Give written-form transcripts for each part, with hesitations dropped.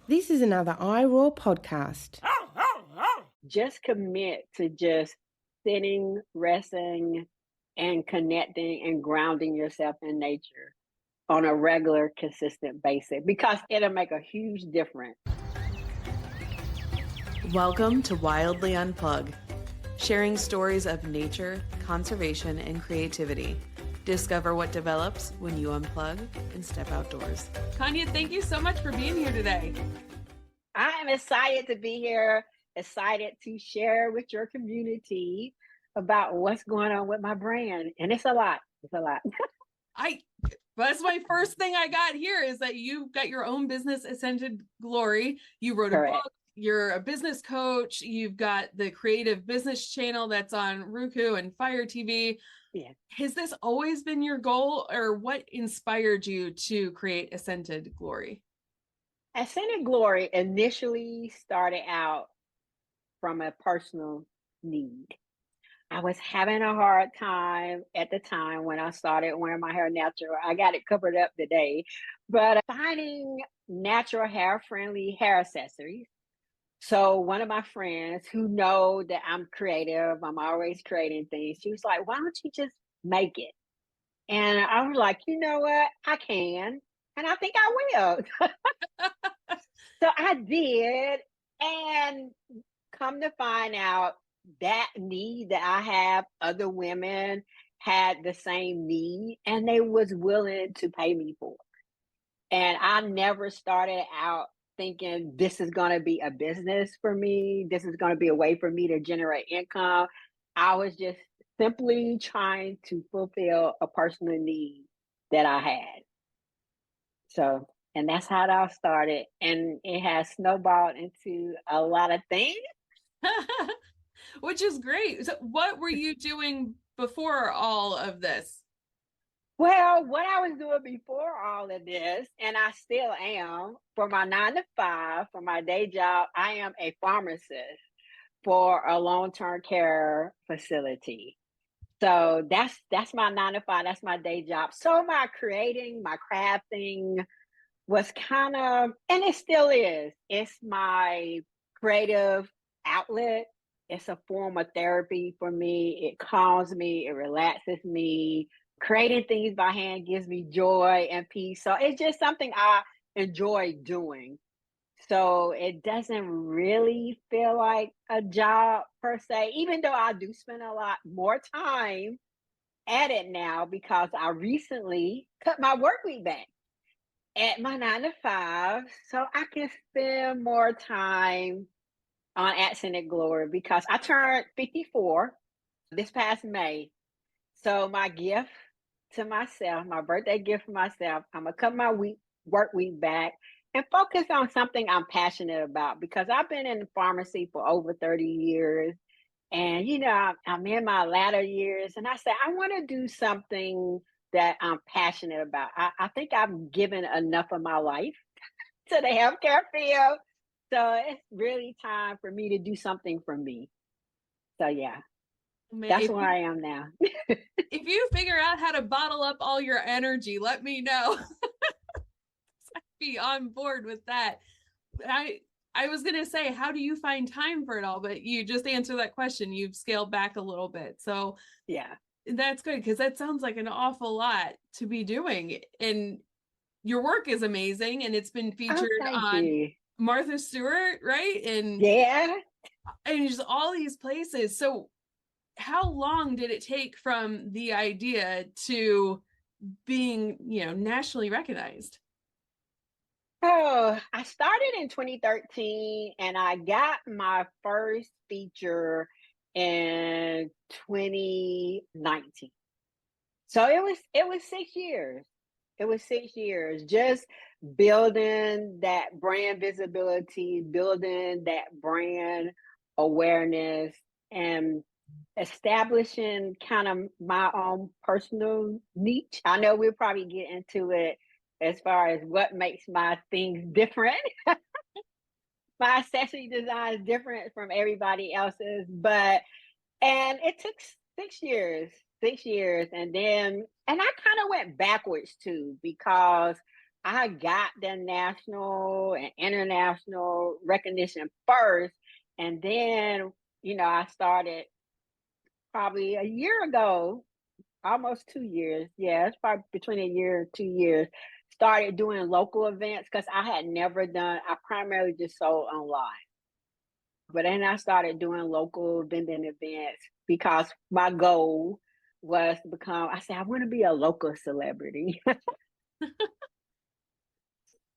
This is another iRaw podcast. Just commit to just sitting, resting, and connecting and grounding yourself in nature on a regular, consistent basis because it'll make a huge difference. Welcome to Wildly Unplug, sharing stories of nature, conservation, and creativity. Discover what develops when you unplug and step outdoors. Tonya, thank you so much for being here today. I am excited to be here, excited to share with your community about what's going on with my brand. And it's a lot. It's a lot. That's my first thing I got here is that you've got your own business, Ascended Glory. You wrote Correct. a book. You're a business coach. You've got the creative business channel that's on Roku and Fire TV. Yeah. Has this always been your goal, or what inspired you to create Ascended Glory? Ascended Glory initially started out from a personal need. I was having a hard time at the time when I started wearing my hair natural. I got it covered up today, but finding natural hair-friendly hair accessories. So one of my friends who know that I'm creative, I'm always creating things, she was like, why don't you just make it? And I was like, you know what? I can. And I think I will. So I did. And come to find out that need that I have, other women had the same need and they was willing to pay me for it. And I never started out thinking this is going to be a business for me. This is going to be a way for me to generate income. I was just simply trying to fulfill a personal need that I had. So, and that's how it all started. And it has snowballed into a lot of things. Which is great. So what were you doing before all of this? Well, what I was doing before all of this, and I still am, for my 9 to 5, for my day job, I am a pharmacist for a long-term care facility. So that's my 9 to 5, that's my day job. So my creating, my crafting was kind of, and it still is, it's my creative outlet. It's a form of therapy for me. It calms me, it relaxes me. Creating things by hand gives me joy and peace. So it's just something I enjoy doing. So it doesn't really feel like a job per se, even though I do spend a lot more time at it now because I recently cut my work week back at my 9 to 5 so I can spend more time on Ascended Glory because I turned 54 this past May. So my gift to myself, my birthday gift for myself, I'm gonna cut my work week back and focus on something I'm passionate about because I've been in pharmacy for over 30 years. And I'm in my latter years and I said, I want to do something that I'm passionate about. I think I've given enough of my life to the healthcare field. So it's really time for me to do something for me. So yeah, that's where I am now. If you figure out how to bottle up all your energy, let me know. I'd be on board with that. I was going to say, how do you find time for it all? But you just answered that question. You've scaled back a little bit. So yeah, that's good because that sounds like an awful lot to be doing. And your work is amazing. And it's been featured on you. Martha Stewart, right? And yeah. And just all these places. So how long did it take from the idea to being, nationally recognized? Oh, I started in 2013 and I got my first feature in 2019. So it was 6 years. It was 6 years just building that brand visibility, building that brand awareness, and establishing kind of my own personal niche. I know we'll probably get into it as far as what makes my things different. My accessory design is different from everybody else's, and it took 6 years, and I kind of went backwards too because I got the national and international recognition first. And then, I started probably a year ago, almost 2 years. Yeah, it's probably between a year and 2 years. Started doing local events because I had never done, I primarily just sold online. But then I started doing local vending events because my goal was to become, I said, I want to be a local celebrity.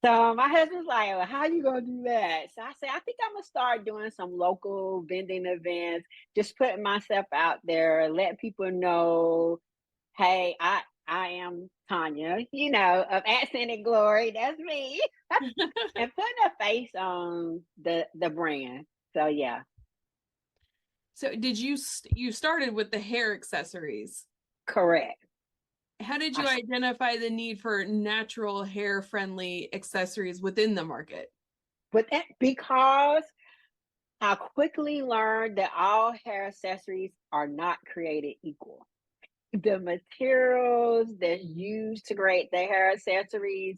So my husband's like, well, how you gonna do that? So I said, I think I'm gonna start doing some local vending events, just putting myself out there, let people know, hey, I am Tonya, of Accent and Glory. That's me. And putting a face on the brand. So yeah. So did you started with the hair accessories? Correct. How did you identify the need for natural hair friendly accessories within the market? But that because I quickly learned that all hair accessories are not created equal. The materials that's used to create the hair accessories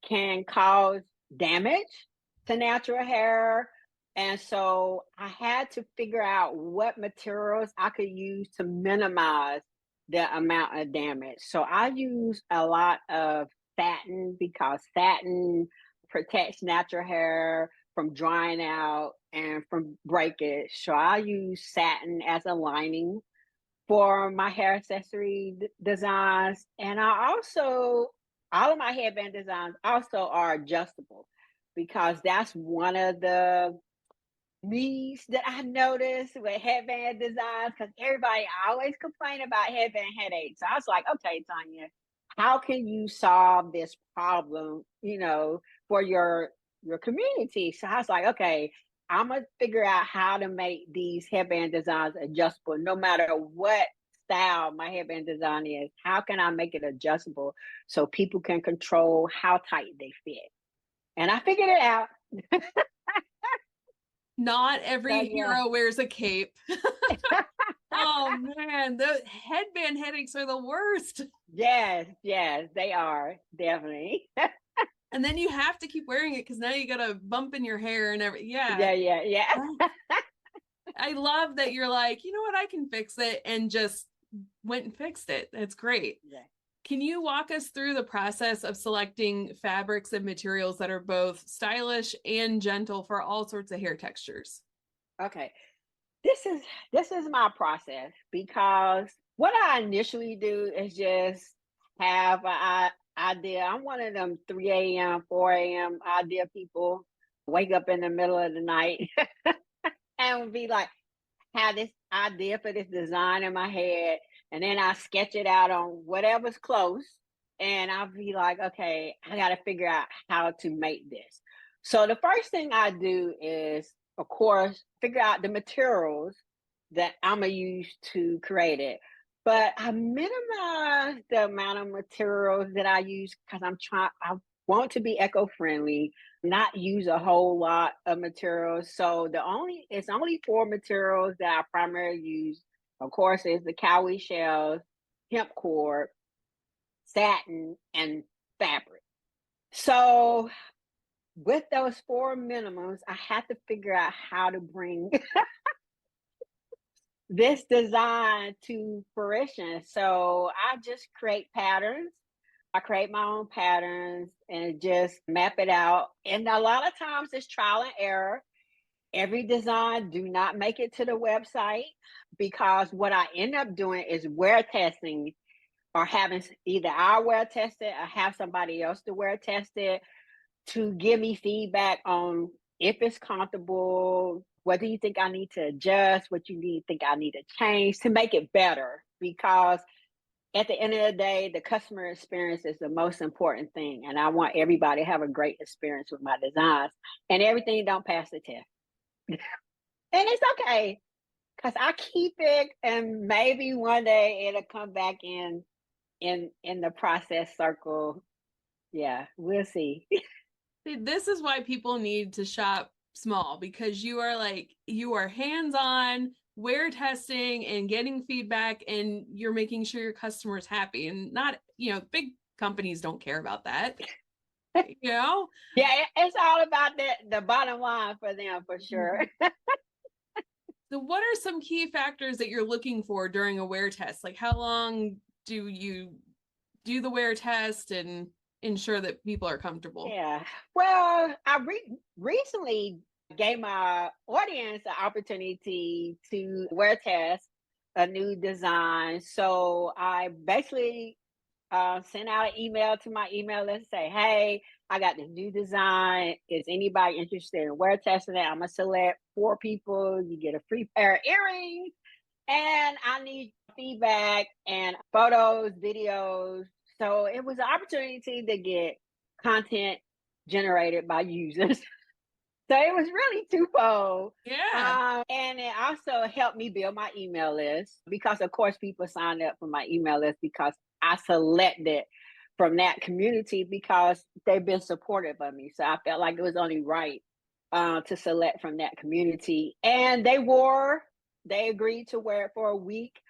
can cause damage to natural hair. And so I had to figure out what materials I could use to minimize the amount of damage. So I use a lot of satin because satin protects natural hair from drying out and from breakage. So I use satin as a lining for my hair accessory designs. And I also, all of my headband designs also are adjustable because that's one of the needs that I noticed with headband designs because everybody always complain about headband headaches. So I was like, okay, Tonya, how can you solve this problem, for your community? So I was like, okay, I'm gonna figure out how to make these headband designs adjustable no matter what style my headband design is. How can I make it adjustable so people can control how tight they fit? And I figured it out. Not every hero wears a cape. Oh man, the headband headaches are the worst. Yes, they are definitely. And then you have to keep wearing it because now you got a bump in your hair and everything. Yeah. I love that you're like, you know what, I can fix it, and just went and fixed it. That's great. Yeah. Can you walk us through the process of selecting fabrics and materials that are both stylish and gentle for all sorts of hair textures? Okay. This is my process because what I initially do is just have an idea. I'm one of them 3 a.m., 4 a.m. idea people. Wake up in the middle of the night and be like, have this idea for this design in my head. And then I sketch it out on whatever's close. And I'll be like, okay, I got to figure out how to make this. So the first thing I do is, of course, figure out the materials that I'm going to use to create it. But I minimize the amount of materials that I use because I want to be eco-friendly, not use a whole lot of materials. So it's only 4 materials that I primarily use. Of course, is the cowrie shells, hemp cord, satin, and fabric. So with those 4 minimums, I had to figure out how to bring this design to fruition. So I just create patterns. I create my own patterns and just map it out. And a lot of times it's trial and error. Every design do not make it to the website because what I end up doing is wear testing or having either I wear test it or have somebody else to wear test it to give me feedback on if it's comfortable, what do you think I need to adjust, what you think I need to change to make it better. Because at the end of the day, the customer experience is the most important thing. And I want everybody to have a great experience with my designs. And everything don't pass the test. And it's okay. Because I keep it and maybe one day it'll come back in the process circle. Yeah, we'll see. This is why people need to shop small, because you are hands-on, wear testing and getting feedback, and you're making sure your customer's happy. And not, big companies don't care about that. you know? Yeah, it's all about the bottom line for them, for sure. So what are some key factors that you're looking for during a wear test? Like, how long do you do the wear test and ensure that people are comfortable? Yeah. Well, I recently gave my audience an opportunity to wear test a new design. So I basically sent out an email to my email list, say, hey, I got this new design. Is anybody interested in wear testing it? I'm going to select 4 people. You get a free pair of earrings. And I need feedback and photos, videos. So it was an opportunity to get content generated by users. So it was really twofold. Yeah. And it also helped me build my email list because, of course, people signed up for my email list because I selected from that community because they've been supportive of me. So I felt like it was only right to select from that community. And they agreed to wear it for a week.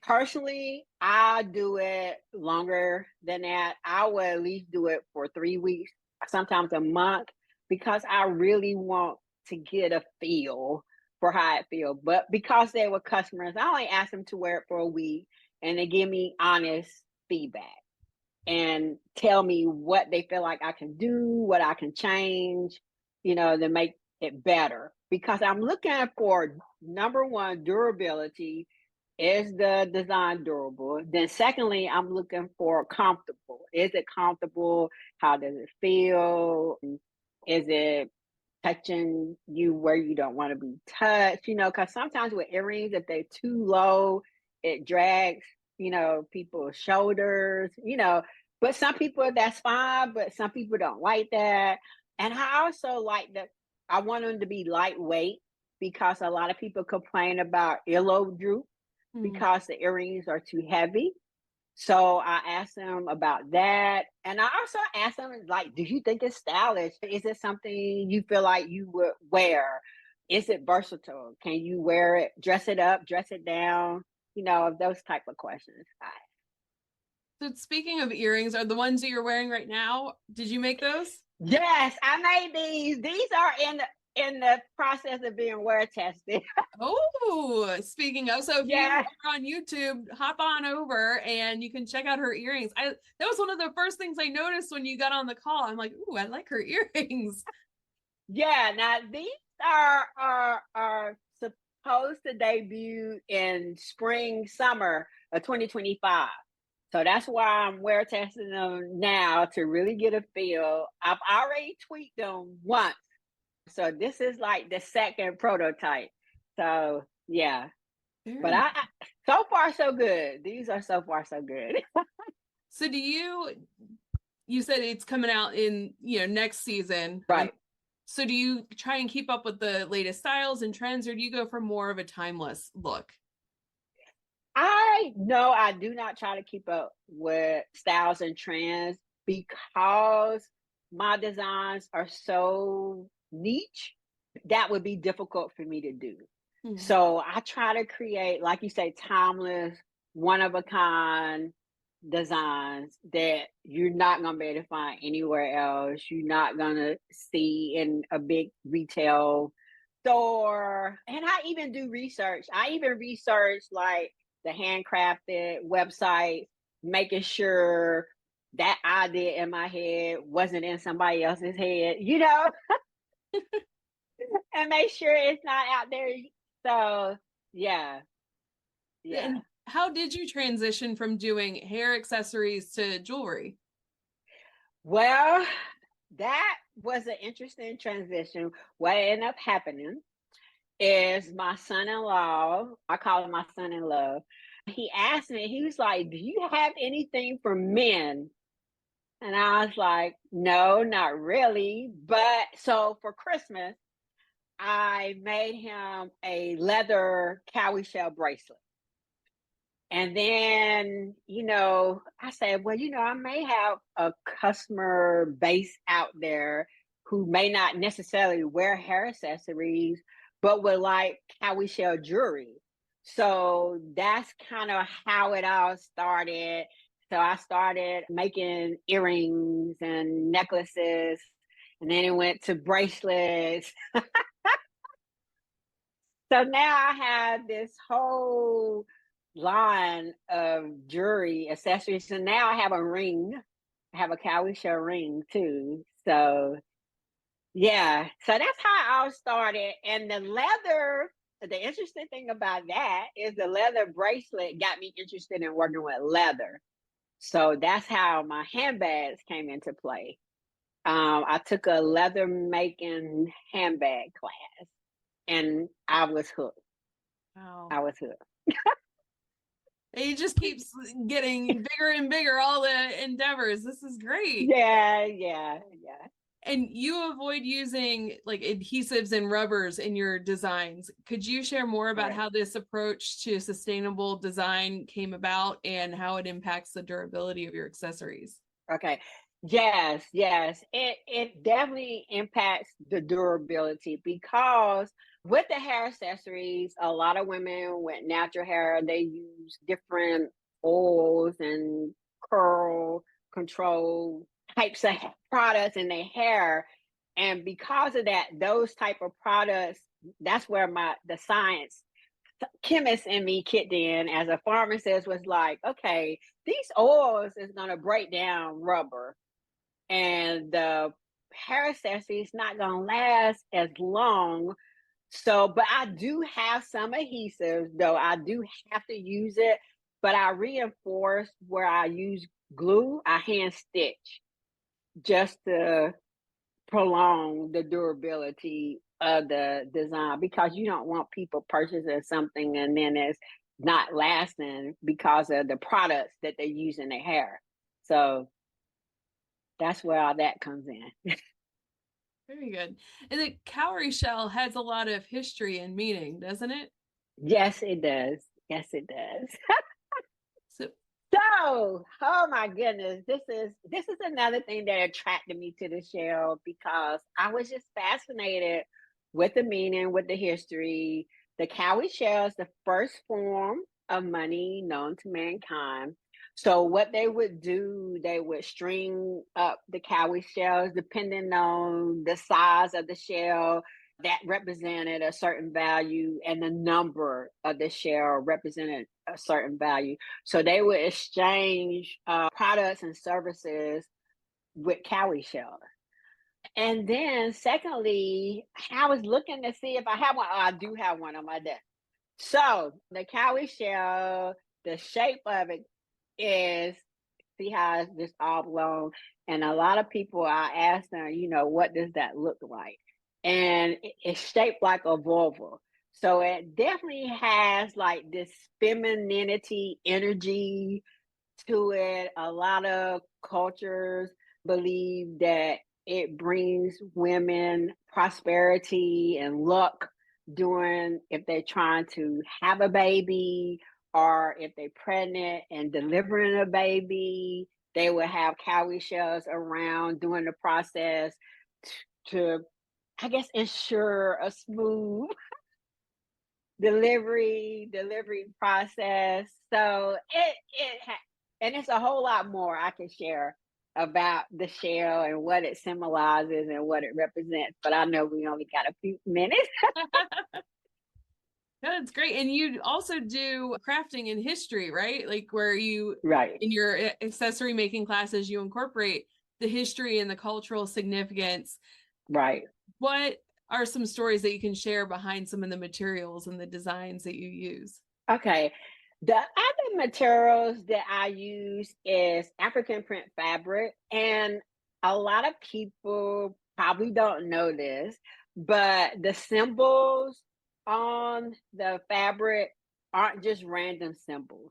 Personally, I do it longer than that. I will at least do it for 3 weeks, sometimes a month, because I really want to get a feel for how it feels. But because they were customers, I only asked them to wear it for a week and they give me honest feedback and tell me what they feel like I can do, what I can change, to make it better. Because I'm looking for, number one, durability. Is the design durable? Then secondly, I'm looking for comfortable. Is it comfortable? How does it feel? Is it touching you where you don't want to be touched? Because sometimes with earrings, if they're too low, it drags, people's shoulders, but some people that's fine, but some people don't like that. And I also like that I want them to be lightweight because a lot of people complain about earlobe droop because the earrings are too heavy. So I asked them about that. And I also asked them, like, do you think it's stylish? Is it something you feel like you would wear? Is it versatile? Can you wear it, dress it up, dress it down? Those type of questions. So speaking of earrings, are the ones that you're wearing right now, did you make those? Yes, I made these. These are in the process of being wear tested. Oh, speaking of, so if you Yeah. are on YouTube, hop on over and you can check out her earrings. That was one of the first things I noticed when you got on the call. I'm like, ooh, I like her earrings. Yeah. Now these are supposed to debut in spring, summer of 2025. So that's why I'm wear testing them now to really get a feel. I've already tweaked them once. So this is like the second prototype. So yeah. But I so far so good. These are so far so good. So you said it's coming out in, next season. Right. So do you try and keep up with the latest styles and trends, or do you go for more of a timeless look? I do not try to keep up with styles and trends because my designs are so niche. That would be difficult for me to do. So I try to create, like you say, timeless, one of a kind designs that you're not going to be able to find anywhere else. You're not going to see in a big retail store. And I even do research. I even research like the handcrafted website, making sure that idea in my head wasn't in somebody else's head, and make sure it's not out there. So yeah. And how did you transition from doing hair accessories to jewelry? Well, that was an interesting transition. What ended up happening is my son-in-law, I call him my son-in-law, he asked me, he was like, do you have anything for men? And I was like, no, not really. But so for Christmas, I made him a leather cowrie shell bracelet. And then, I said, well, I may have a customer base out there who may not necessarily wear hair accessories, but would like cowrie shell jewelry. So that's kind of how it all started. So I started making earrings and necklaces, and then it went to bracelets. So now I have this whole line of jewelry accessories. So now I have a ring. I have a cowrie shell ring too. So yeah, so that's how I all started. And the leather, the interesting thing about that is the leather bracelet got me interested in working with leather. So that's how my handbags came into play. I took a leather making handbag class and I was hooked. Wow. I was hooked. It just keeps getting bigger and bigger, all the endeavors. This is great. Yeah. And you avoid using like adhesives and rubbers in your designs. Could you share more about how this approach to sustainable design came about and how it impacts the durability of your accessories? Okay. Yes. It definitely impacts the durability because with the hair accessories, a lot of women with natural hair, they use different oils and curl control types of products in their hair. And because of that, those type of products, that's where the science chemist in me kicked in as a pharmacist was like, okay, these oils is going to break down rubber and the hair accessory is not going to last as long. So, but I do have some adhesives, though I do have to use it, but I reinforce where I use glue, I hand stitch just to prolong the durability of the design because you don't want people purchasing something and then it's not lasting because of the products that they use in their hair. So that's where all that comes in. Very good. And the cowrie shell has a lot of history and meaning, doesn't it? Yes, it does. Yes, it does. So, So, oh my goodness, this is another thing that attracted me to the shell because I was just fascinated with the meaning, with the history. The cowrie shell is the first form of money known to mankind. So, what they would do, they would string up the cowrie shells depending on the size of the shell that represented a certain value, and the number of the shell represented a certain value. So they would exchange products and services with cowrie shell. And then, secondly, I was looking to see if I have one. Oh, I do have one on my desk. So the cowrie shell, the shape of it is, see how it's just oblong. And a lot of people, I ask them, what does that look like? And it's shaped like a vulva. So it definitely has like this femininity energy to it. A lot of cultures believe that it brings women prosperity and luck during if they're trying to have a baby or if they're pregnant and delivering a baby. They will have cowrie shells around during the process to, I guess, ensure a smooth delivery process. So and it's a whole lot more I can share about the shell and what it symbolizes and what it represents. But I know we only got a few minutes. that's great. And you also do crafting in history, right? Like where you, Right. in your accessory making classes, you incorporate the history and the cultural significance. Right. What are some stories that you can share behind some of the materials and the designs that you use? Okay. The other materials that I use is African print fabric. And a lot of people probably don't know this, but the symbols on the fabric aren't just random symbols.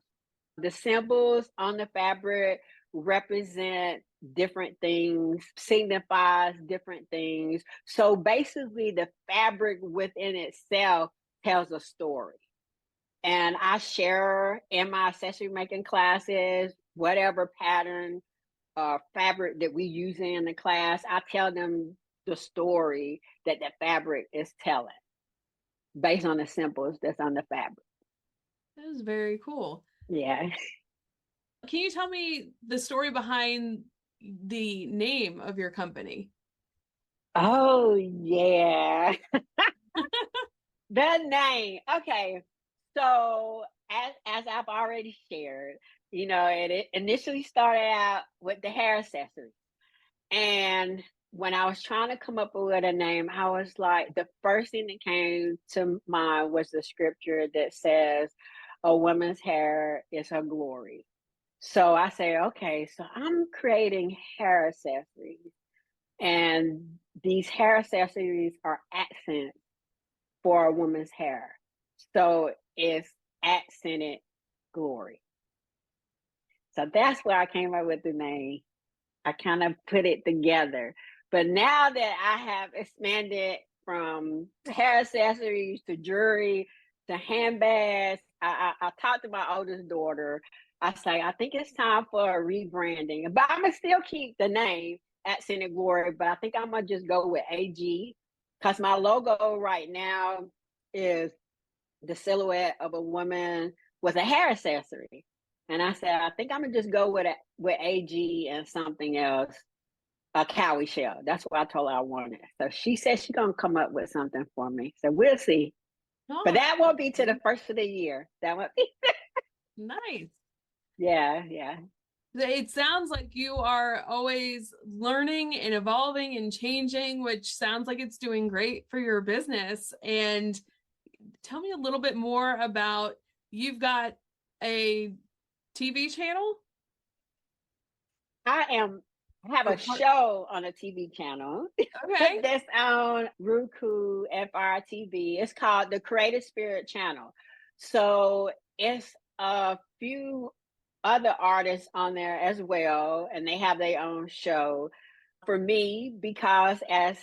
The symbols on the fabric represent different things, signifies different things. So basically, the fabric within itself tells a story. And I share in my accessory making classes, whatever pattern fabric that we use in the class, I tell them the story that the fabric is telling based on the symbols that's on the fabric. That is very cool. Yeah. Can you tell me the story behind the name of your company? Oh, yeah. The name. Okay. So as I've already shared, it initially started out with the hair accessories. And when I was trying to come up with a name, I was like, the first thing that came to mind was the scripture that says, a woman's hair is her glory. So I say, okay, so I'm creating hair accessories. And these hair accessories are accents for a woman's hair. So it's accented glory. So that's where I came up with the name. I kind of put it together. But now that I have expanded from hair accessories to jewelry to handbags, I talked to my oldest daughter. I say, I think it's time for a rebranding. But I'm going to still keep the name Accented Glory, but I think I'm going to just go with AG because my logo right now is the silhouette of a woman with a hair accessory. And I said, I think I'm gonna just go with AG and something else, a cowie shell. That's what I told her I wanted. So she said she's gonna come up with something for me. So we'll see. Oh, but that won't be to the first of the year. That won't be. nice. Yeah. It sounds like you are always learning and evolving and changing, which sounds like it's doing great for your business. And tell me a little bit more about, you've got a TV channel? I have a show on a TV channel Okay. that's on Roku, FRTV. It's called the Creative Spirit Channel. So it's a few other artists on there as well, and they have their own show. For me, because as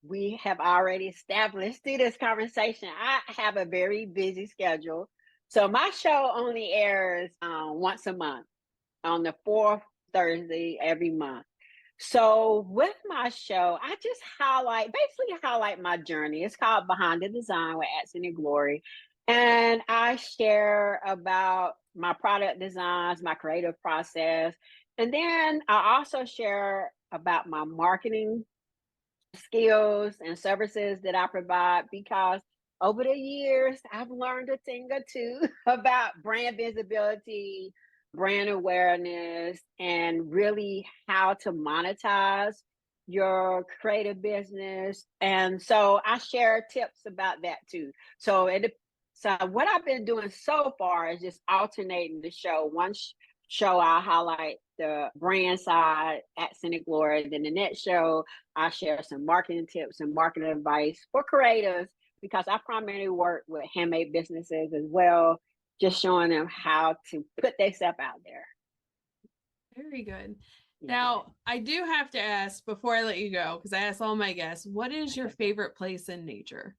we have already established through this conversation, I have a very busy schedule. So my show only airs once a month on the fourth Thursday every month. So with my show, I just basically highlight my journey. It's called Behind the Design with Accent and Glory. And I share about my product designs, my creative process. And then I also share about my marketing skills and services that I provide, because over the years, I've learned a thing or two about brand visibility, brand awareness, and really how to monetize your creative business. And so I share tips about that too. So what I've been doing so far is just alternating the show. One show I highlight the brand side, Accented Glory. Then the next show, I share some marketing tips and marketing advice for creatives, because I primarily work with handmade businesses as well, just showing them how to put themselves out there. Very good. Now, I do have to ask before I let you go, because I ask all my guests, what is your favorite place in nature?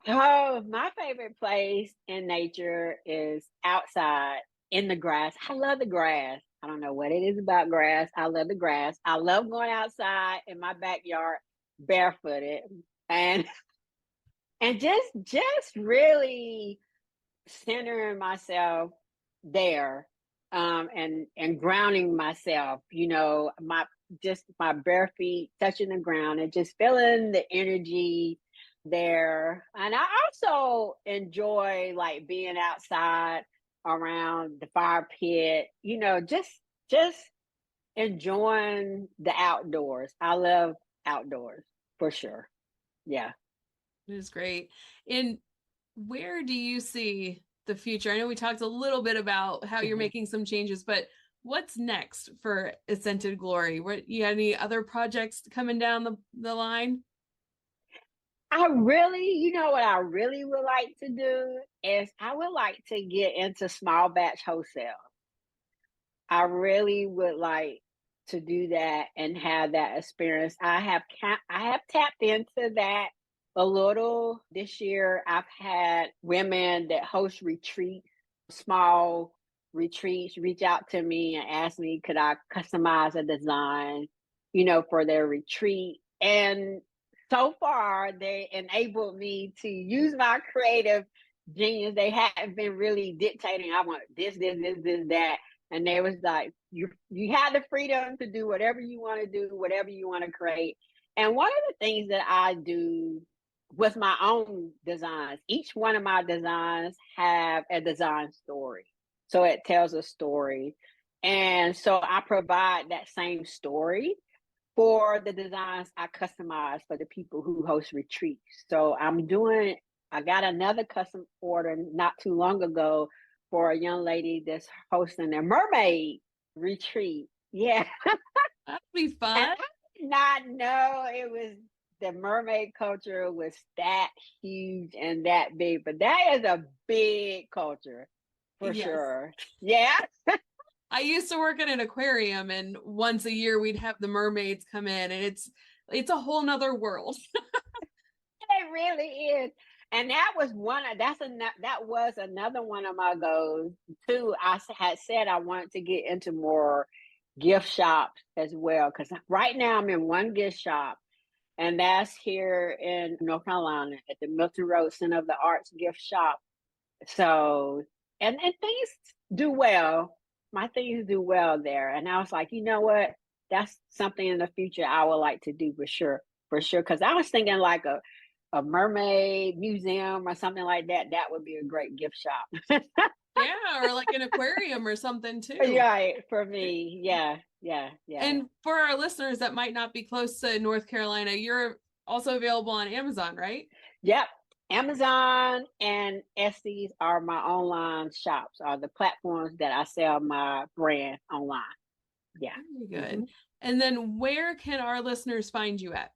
Oh, my favorite place in nature is outside in the grass. I love the grass. I don't know what it is about grass. I love the grass. I love going outside in my backyard barefooted and just really centering myself there, and grounding myself, my bare feet touching the ground and just feeling the energy there. And I also enjoy like being outside around the fire pit, just enjoying the outdoors. I love outdoors for sure. Yeah. It is great. And where do you see the future? I know we talked a little bit about how you're making some changes, but what's next for Accented Glory? What, you got any other projects coming down the line? What I really would like to do is I would like to get into small batch wholesale. I really would like to do that and have that experience. I have tapped into that a little this year. I've had women that host retreats, small retreats, reach out to me and ask me, could I customize a design, for their retreat. And so far, they enabled me to use my creative genius. They hadn't been really dictating, I want this, that. And they was like, you had the freedom to do whatever you want to do, whatever you want to create. And one of the things that I do with my own designs, each one of my designs have a design story. So it tells a story. And so I provide that same story for the designs I customize for the people who host retreats. So I got another custom order not too long ago for a young lady that's hosting a mermaid retreat. Yeah. That'd be fun. And I did not know the mermaid culture was that huge and that big, but that is a big culture for sure. Yeah. I used to work at an aquarium, and once a year we'd have the mermaids come in, and it's a whole nother world. It really is. And that was that was another one of my goals too. I had said I wanted to get into more gift shops as well, because right now I'm in one gift shop, and that's here in North Carolina at the Milton Road Center of the Arts gift shop. So, and things do well. My things do well there. And I was like, you know what? That's something in the future I would like to do for sure. Because I was thinking like a mermaid museum or something like that. That would be a great gift shop. Yeah, or like an aquarium or something too. Right, for me. Yeah. And for our listeners that might not be close to North Carolina, you're also available on Amazon, right? Yep. Amazon and Etsy are my online shops, are the platforms that I sell my brand online. Yeah. Very good. Mm-hmm. And then where can our listeners find you at?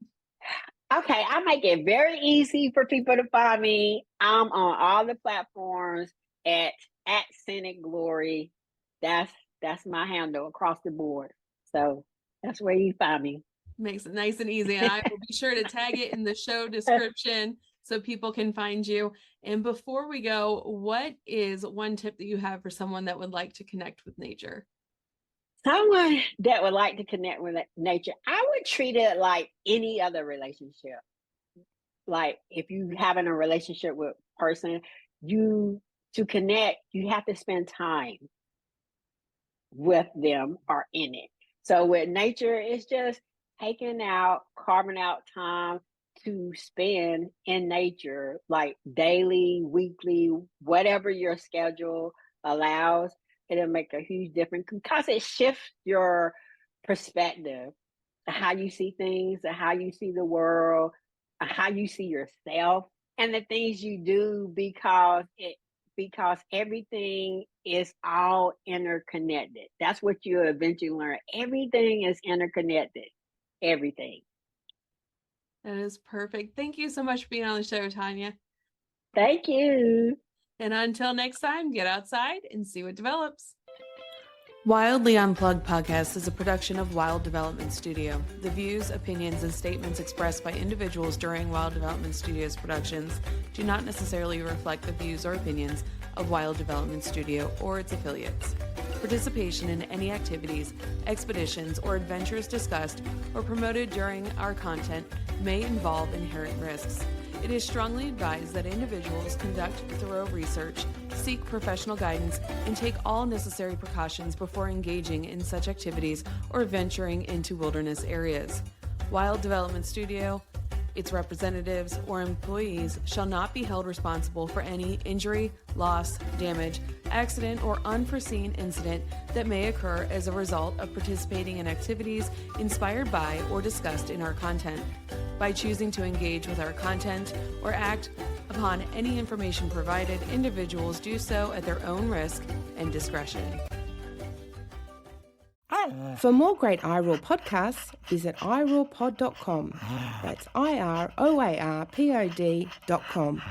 Okay, I make it very easy for people to find me. I'm on all the platforms at Scenic Glory. That's my handle across the board. So that's where you find me. Makes it nice and easy. And I will be sure to tag it in the show description so people can find you. And before we go, what is one tip that you have for someone that would like to connect with nature? Someone that would like to connect with nature, I would treat it like any other relationship. Like if you having a relationship with a person, to connect, you have to spend time with them or in it. So with nature, it's just carving out time to spend in nature, like daily, weekly, whatever your schedule allows. It'll make a huge difference because it shifts your perspective, how you see things, how you see the world, how you see yourself, and the things you do, because everything is all interconnected. That's what you eventually learn. Everything is interconnected. Everything. That is perfect. Thank you so much for being on the show, Tonya. Thank you. And until next time, get outside and see what develops. Wildly Unplugged podcast is a production of Wild Development Studio. The views, opinions, and statements expressed by individuals during Wild Development Studio's productions do not necessarily reflect the views or opinions of Wild Development Studio or its affiliates. Participation in any activities, expeditions, or adventures discussed or promoted during our content may involve inherent risks. It is strongly advised that individuals conduct thorough research, seek professional guidance, and take all necessary precautions before engaging in such activities or venturing into wilderness areas. Wild Development Studio, its representatives, or employees shall not be held responsible for any injury, loss, damage, accident, or unforeseen incident that may occur as a result of participating in activities inspired by or discussed in our content. By choosing to engage with our content or act upon any information provided, individuals do so at their own risk and discretion. For more great iRaw podcasts, visit irawpod.com. That's IROARPOD.com.